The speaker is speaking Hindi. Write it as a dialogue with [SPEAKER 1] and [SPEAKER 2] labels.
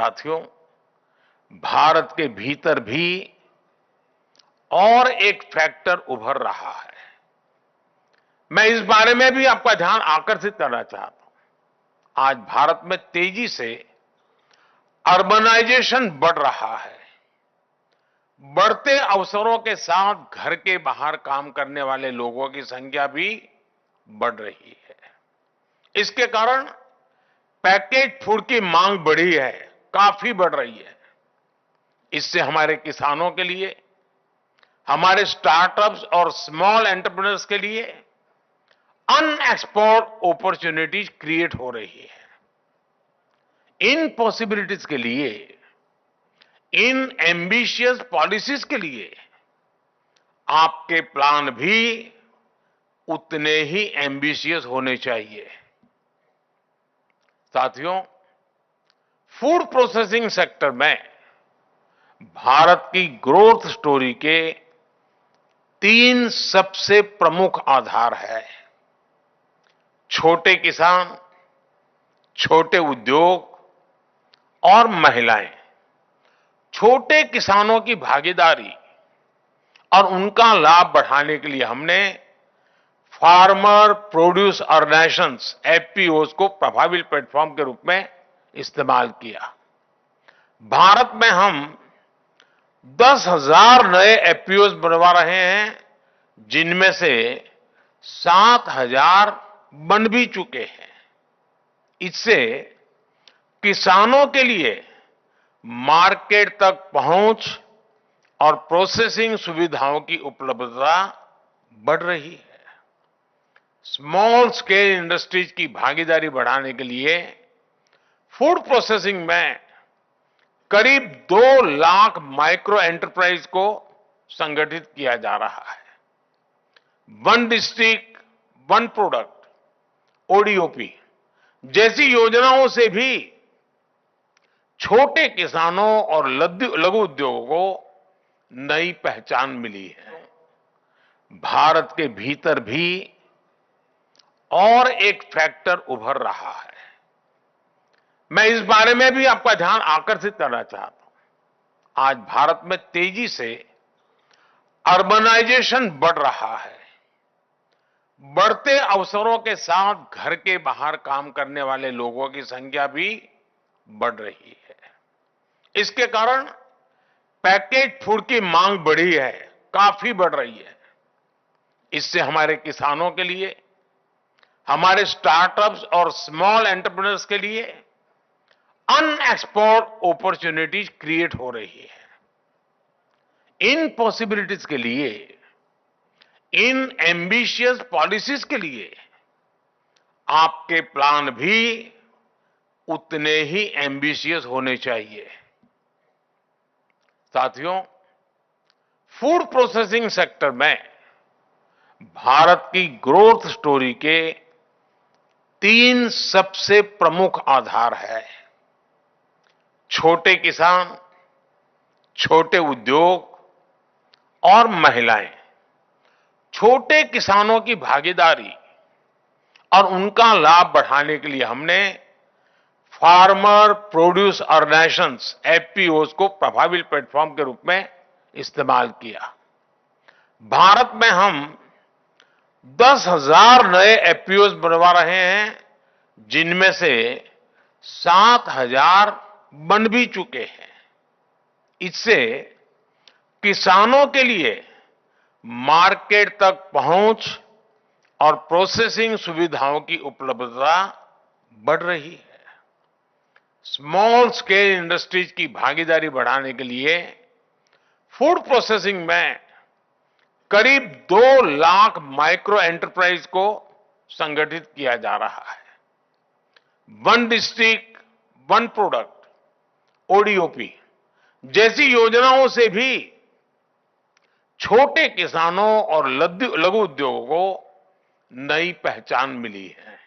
[SPEAKER 1] साथियों, भारत के भीतर भी और एक फैक्टर उभर रहा है। मैं इस बारे में भी आपका ध्यान आकर्षित करना चाहता हूं। आज भारत में तेजी से अर्बनाइजेशन बढ़ रहा है। बढ़ते अवसरों के साथ घर के बाहर काम करने वाले लोगों की संख्या भी बढ़ रही है। इसके कारण पैकेज फूड की मांग बढ़ी है, काफी बढ़ रही है। इससे हमारे किसानों के लिए, हमारे स्टार्टअप्स और स्मॉल एंटरप्रेन्योर्स के लिए अनएक्सप्लोर्ड अपॉर्चुनिटीज क्रिएट हो रही है। इन पॉसिबिलिटीज के लिए, इन एम्बिशियस पॉलिसीज के लिए आपके प्लान भी उतने ही एम्बिशियस होने चाहिए। साथियों, फूड प्रोसेसिंग सेक्टर में भारत की ग्रोथ स्टोरी के 3 सबसे प्रमुख आधार है। छोटे किसान, छोटे उद्योग और महिलाएं। छोटे किसानों की भागीदारी और उनका लाभ बढ़ाने के लिए हमने फार्मर प्रोड्यूस ऑर्गेनाइजेशंस एफपीओज को प्रभावी प्लेटफॉर्म के रूप में इस्तेमाल किया। भारत में हम 10,000 नए एफपीओज बनवा रहे हैं, जिनमें से 7,000 बन भी चुके हैं। इससे किसानों के लिए मार्केट तक पहुंच और प्रोसेसिंग सुविधाओं की उपलब्धता बढ़ रही है। स्मॉल स्केल इंडस्ट्रीज की भागीदारी बढ़ाने के लिए फूड प्रोसेसिंग में करीब 2 लाख माइक्रो एंटरप्राइज को संगठित किया जा रहा है। One district one product ODOP जैसी योजनाओं से भी छोटे किसानों और लघु उद्योगों को नई पहचान मिली है। भारत के भीतर भी और एक फैक्टर उभर रहा है। मैं इस बारे में भी आपका ध्यान आकर्षित करना चाहता हूं। आज भारत में तेजी से अर्बनाइजेशन बढ़ रहा है। बढ़ते अवसरों के साथ घर के बाहर काम करने वाले लोगों की संख्या भी बढ़ रही है। इसके कारण पैकेज फूड की मांग बढ़ी है, काफी बढ़ रही है। इससे हमारे किसानों के लिए, हमारे स्टार्टअप्स और स्मॉल एंटरप्रेन्योर्स के लिए अनएक्सप्लोर्ड अपॉर्चुनिटीज क्रिएट हो रही है। इन पॉसिबिलिटीज के लिए, इन एम्बिशियस पॉलिसीज के लिए आपके प्लान भी उतने ही एम्बिशियस होने चाहिए। साथियों, फूड प्रोसेसिंग सेक्टर में भारत की ग्रोथ स्टोरी के 3 सबसे प्रमुख आधार है। छोटे किसान, छोटे उद्योग और महिलाएं। छोटे किसानों की भागीदारी और उनका लाभ बढ़ाने के लिए हमने फार्मर प्रोड्यूस ऑर्गेनाइजेशंस एफपीओज को प्रभावी प्लेटफॉर्म के रूप में इस्तेमाल किया। भारत में हम 10,000 नए एफपीओज बनवा रहे हैं, जिनमें से 7,000 बन भी चुके हैं। इससे किसानों के लिए मार्केट तक पहुंच और प्रोसेसिंग सुविधाओं की उपलब्धता बढ़ रही है। स्मॉल स्केल इंडस्ट्रीज की भागीदारी बढ़ाने के लिए फूड प्रोसेसिंग में करीब 2 लाख माइक्रो एंटरप्राइज को संगठित किया जा रहा है। One district one product ODOP जैसी योजनाओं से भी छोटे किसानों और लघु उद्योगों को नई पहचान मिली है।